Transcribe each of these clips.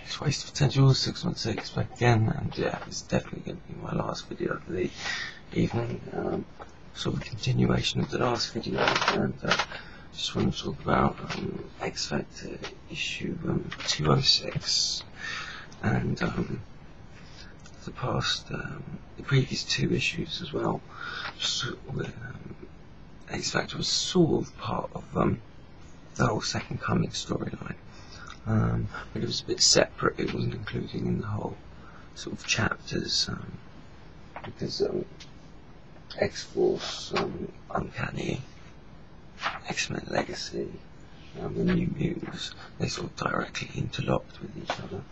it's Waste of Potential 616 back again, and yeah, it's definitely going to be my last video of the evening, sort of a continuation of the last video, and just want to talk about Xfactor issue 206, and the previous two issues as well. Xfactor was sort of part of the whole Second Coming storyline. But it was a bit separate. It wasn't included in the whole sort of chapters, because X-Force, Uncanny, X-Men Legacy, the New Mutants, they sort of directly interlocked with each other.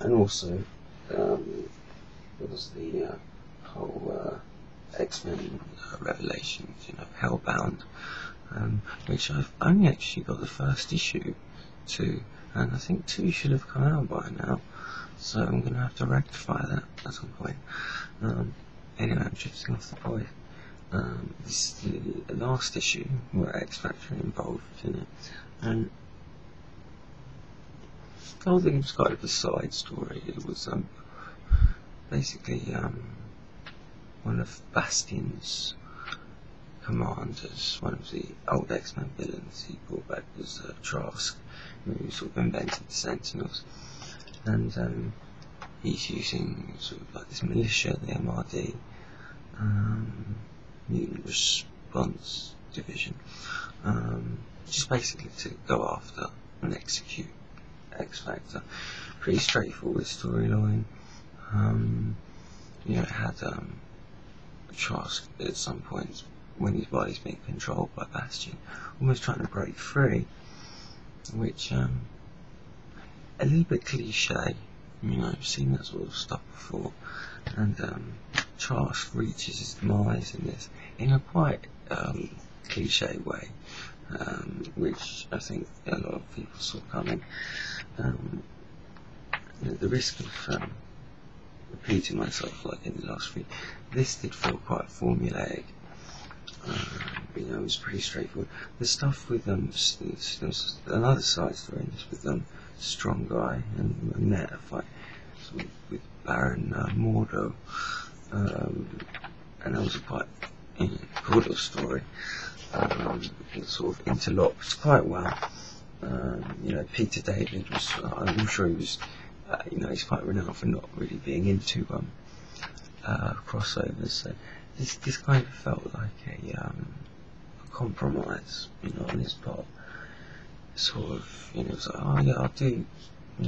And also there was the whole X-Men Revelations, Hellbound, which I've only actually got the first issue to, and I think 2 should have come out by now, so I'm going to have to rectify that at some point. Anyway, I'm drifting off the point. This is the last issue where Xfactor involved in it, and I don't think it was kind of a side story. It was basically one of Bastion's commanders, one of the old X-Men villains he brought back, was Trask, who sort of invented the Sentinels, and he's using sort of like this militia, the MRD, Mutant Response Division, just basically to go after and execute Xfactor. Pretty straightforward storyline. It had Trask at some point, when his body's being controlled by Bastion, almost trying to break free, which a little bit cliche. I've seen that sort of stuff before, and Trask reaches his demise in this in a quite cliche way, which I think a lot of people saw coming. The risk of repeating myself like in the last week, this did feel quite formulaic. It was pretty straightforward. The stuff with there's another side story in this with Strong Guy and Meta fight with Baron Mordo, and that was a quite cool little story. It sort of interlocked quite well. Peter David was, I'm sure he was, he's quite renowned for not really being into crossovers, so this kind of felt like a compromise, on his part. Sort of, it was like, oh yeah, I'll do,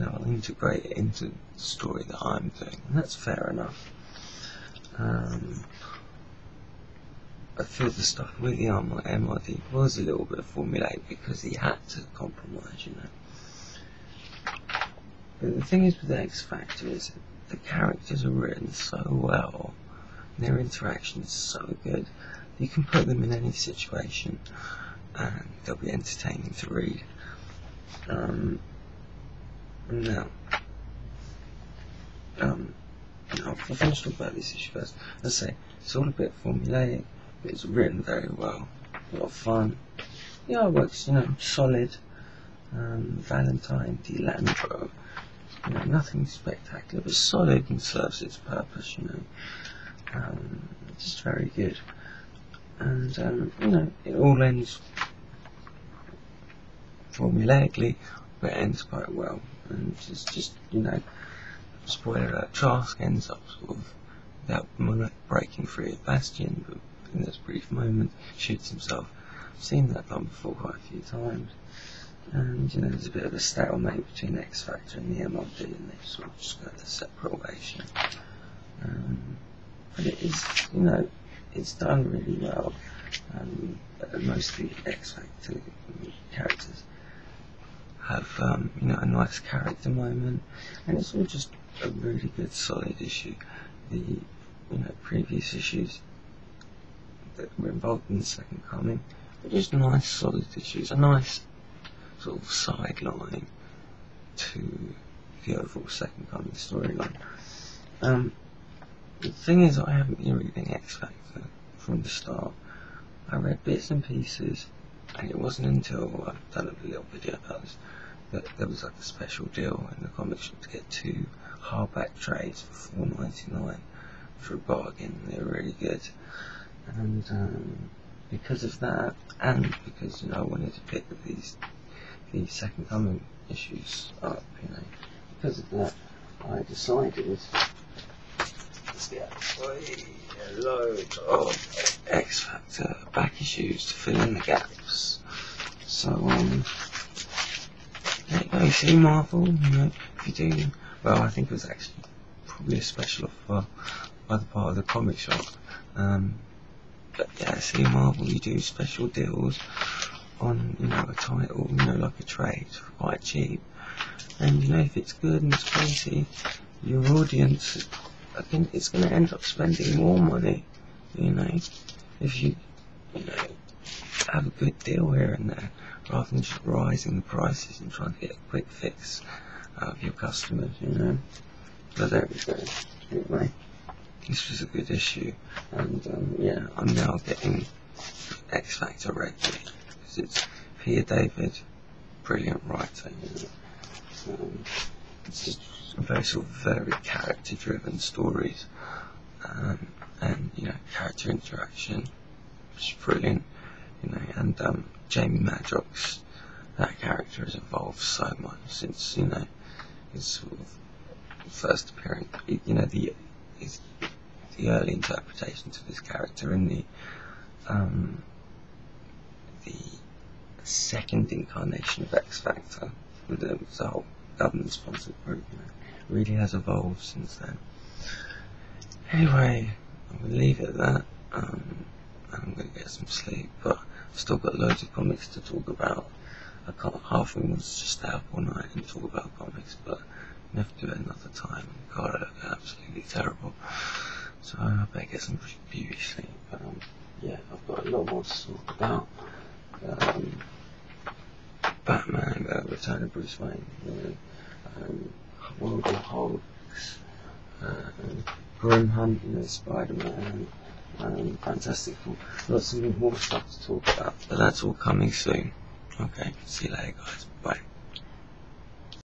I'll integrate it into the story that I'm doing, and that's fair enough. I feel the stuff with the MRD was a little bit formulaic because he had to compromise, But the thing is with Xfactor is the characters are written so well, and their interaction is so good, you can put them in any situation and they'll be entertaining to read. Now, I'll finish talking about this issue first. Let's say it's all a bit formulaic, but it's written very well, a lot of fun. The artwork's, solid. Valentine D'Landro, nothing spectacular, but solid and serves its purpose, just very good. And it all ends formulaically, but it ends quite well. And just spoiler alert, Trask ends up sort of without breaking free of Bastion, but in this brief moment shoots himself. I've seen that done before quite a few times, and there's a bit of a stalemate between Xfactor and the MRD, and they sort of just go their separate ways. But it is, it's done really well. Most of the Xfactor characters have a nice character moment, and it's all just a really good solid issue. The previous issues that were involved in the Second Coming were just nice solid issues, a nice sort of sideline to the overall Second Coming storyline. The thing is, I haven't been reading Xfactor from the start. I read bits and pieces, and it wasn't until I've done a little video about this that there was like a special deal in the comic shop to get 2 hardback trades for $4.99 for a bargain. They were really good, and because of that, and because I wanted to pick these Second Coming issues up, because of that, I decided let's get a load of Xfactor back issues to fill in the gaps. So there you go. You see Marvel, if you do, well, I think it was actually probably a special offer by the part of the comic shop. But yeah, see Marvel, you do special deals on a title, like a trade for quite cheap. And if it's good and it's quality, your audience, I think it's going to end up spending more money, if you have a good deal here and there, rather than just rising the prices and trying to get a quick fix out of your customers, So there we go. Anyway, this was a good issue, and yeah, I'm now getting Xfactor regularly, because it's Peter David, brilliant writer, it's just very character-driven stories, and character interaction, which is brilliant, and Jamie Madrox's, that character has evolved so much since his sort of first appearance, the early interpretations of his character in the second incarnation of Xfactor with the whole government-sponsored group, really has evolved since then. Anyway, I'm going to leave it at that, and I'm going to get some sleep, but I've still got loads of comics to talk about. Half of them was just stay up all night and talk about comics, but I have to do it another time. God, I look absolutely terrible. So I better get some beauty sleep. Yeah, I've got a lot more to talk about. Batman, Return of Bruce Wayne, World of Hulks, Grim Hunt, Spider-Man, Fantastic Four. Lots of more stuff to talk about, but that's all coming soon. Okay, see you later guys, bye.